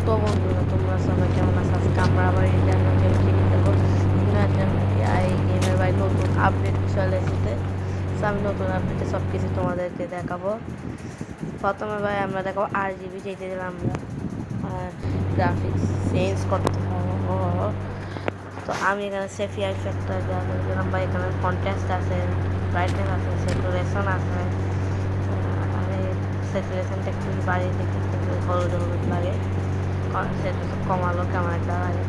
তো বন্ধুরা তোমরা সবাই কেমন আছো? আজকে আমরা আবার ইন্ডিয়ান গেম খেলবো। এই গেমের ভাই নতুন আপডেট চলে এসেছে। আমি নতুন আপডেটে সব কিছু তোমাদেরকে দেখাবো। প্রথমে ভাই আমরা দেখাবো RGB যেতে দিলাম আমরা গ্রাফিক্স চেঞ্জ করতে পারবো। তো আমি এখানে সেফিয়া ইফেক্টটা দিলাম ভাই। এখানে কন্ট্রাস্ট আছে, ব্রাইটনেস আছে, স্যাচুরেশন আছে। আমি স্যাচুরেশনটা একটু বাড়িয়ে দেখি, একটু হলুদ হলুদ লাগে। সেটা কমালো কেমন একটা লাগে।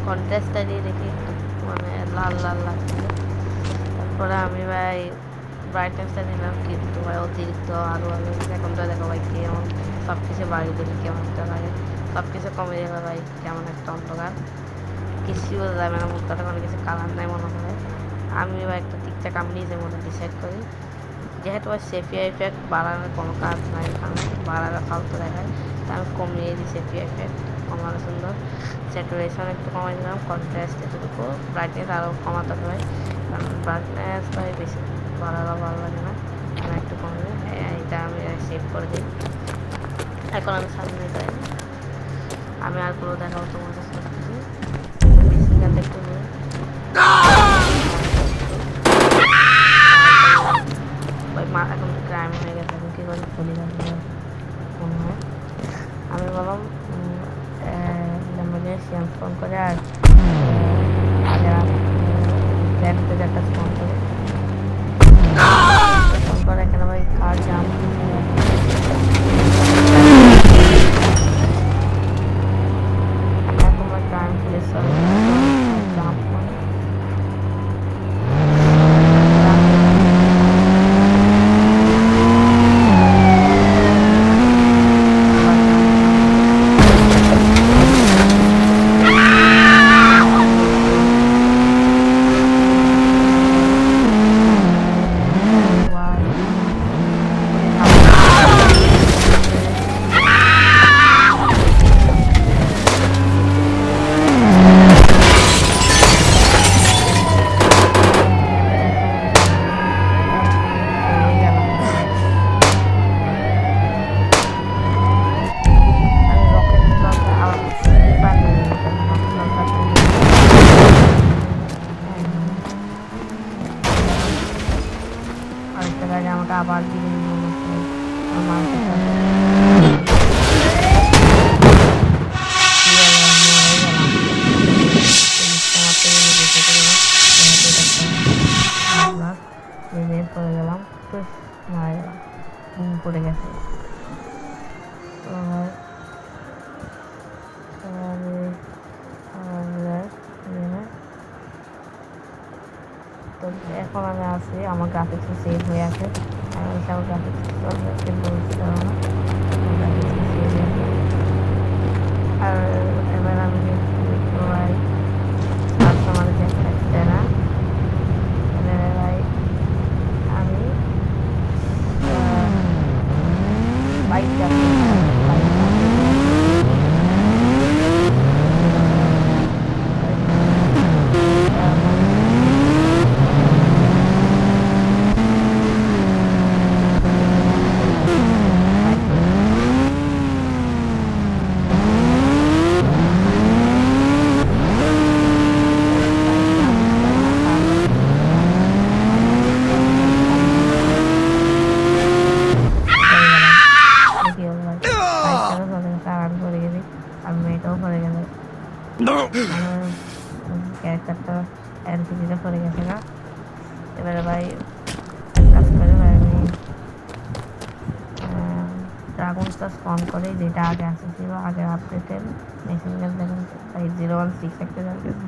কন্ট্রাস্টটা দিয়ে দেখি একটু মানে লাল লাল লাগছে। তারপরে আমি ভাই ব্রাইটনেসটা দিলাম, কিন্তু ভাই অতিরিক্ত আরও আলো। এখন তো দেখো ভাই কেমন সব কিছু বাড়িয়ে দিলে কেমন একটা লাগে, সব কিছু কমে যাবে ভাই কেমন একটা অন্ধকার, কিছু বোঝা যাবে না। মুখটা কোনো কিছু কালার নাই মনে হয়। আমি ভাই একটা ঠিকঠাক আমি নিজের মতো ডিসাইড করি। যেহেতু ভাই সেফিয়া ইফেক্ট বাড়ানোর কোনো কাজ নাই, এখানে বাড়ালে ফালতু দেখায়। তা আমি কমিয়ে দিই সেফিয়া ইফেক্ট, কমানো সুন্দর। স্যাচুরেশন একটু কমাই দিলাম, কন্ট্রাস্ট এতটুকু, ব্রাইটনেস আরও কমাতে হবে কারণ ব্রাইটনেস ভাই বেশি বাড়ালেও ভালো লাগে না। আমি একটু কমিয়ে এটা আমি সেভ করে দিই। এখন আমি সামনে যাই, আমি আরগুলো দেখাবো তোমাদের সব কিছু। মেশিনগানটা একটু নিয়ে এখন তো ক্রাইম হয়ে গেছে, এখন কী করে চলে যাবে মনে হয়। আমি বললাম ল্যাম্বোর্গিনি ফোন করে আর আগের একটা ফোন করে এখানে ভাই কার জাম এখন ভাই ক্রাইম প্লেস জাম্প করে আমাকে আবার দিবেন আমার পড়ে গেলাম, মারা গেলাম, পড়ে গেছে। তো এখন আমি আছি, আমার গ্রাফিক্স সেভ হয়ে আছে। আমি সব গ্রাফিক্স বলতে পারবো না, আর এবার আমি ভাই কাস্টমারের যে থাকছে না, ভাই আমি বাইক চালাচ্ছি। ক্যারেক্টারটা এনপিসিটা পড়ে গেছে না। এবারে ভাই কাজ করে ভাই আমি ড্রাগনটা স্পন করে, যেটা আগে আসেছিল আগের আপডেটের মেশিন গান দেখুন ভাই 016 একটা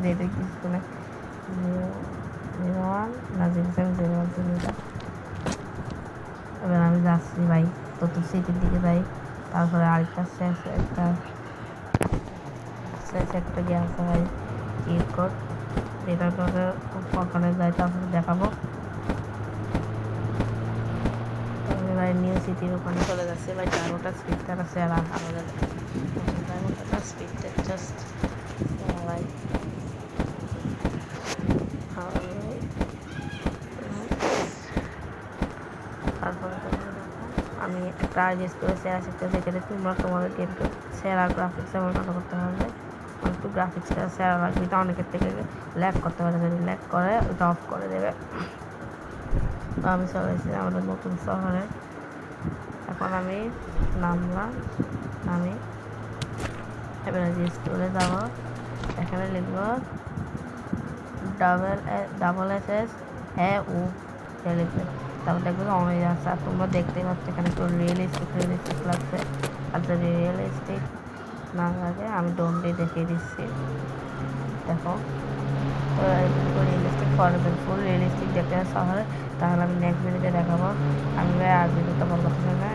যেটা কিছু না 01 না 07 এবার আমি যাচ্ছি ভাই চতুর্থ সিটির দিকে যাই। তারপরে আরেকটা শেষ একটা গিয়ে আছে ভাই চিট কোড, যেটা তোদের কখনো যায় তারপরে দেখাবো। ভাই নিউ সিটির ওখানে চলে যাচ্ছে ভাই, 4টা স্পিডটা আছে আর আমাদের স্পিডটা জাস্ট ভাই তারপরে আমি একটা আইডিয়াস করে সেরা শিখতে যেখানে তোমরা তোমাদের গেমকে সেরা গ্রাফিক্সে পরিণত করতে পারবে। একটু গ্রাফিক্সটা সেরা লাগবে, এটা অনেকের থেকে ল্যাগ করতে পারে, যদি ল্যাগ করে ওটা অফ করে দেবে। তো আমি চলে এসেছি আমাদের নতুন শহরে। এখন আমি নামলাম, আমি এবারে স্কুলে যাবো। এখানে লিখবো DSS লিখবে, তারপর দেখবে অনেক আছে। আর তোমরা দেখতেই পাচ্ছ এখানে একটু রিয়েলিস্টিক লাগছে। আর যদি রিয়েলিস্টিক না লাগে আমি ডোন দিয়ে দেখিয়ে দিচ্ছি, দেখো। তো রিয়েলিস্টিক ফুল রিয়েলিস্টিক দেখতে শহরে, তাহলে আমি নেক্সট ভিডিওতে দেখাবো। আমি আর ভিডিওটা বড় করতে চাই না,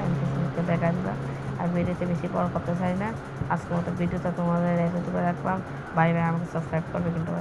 দেখা দিবা। আর ভিডিওতে বেশি বড় করতে চাই না। আজকের মতো ভিডিওটা তোমাদের এতটুকু রাখলাম। Bye bye. আমাকে সাবস্ক্রাইব করবে কিন্তু।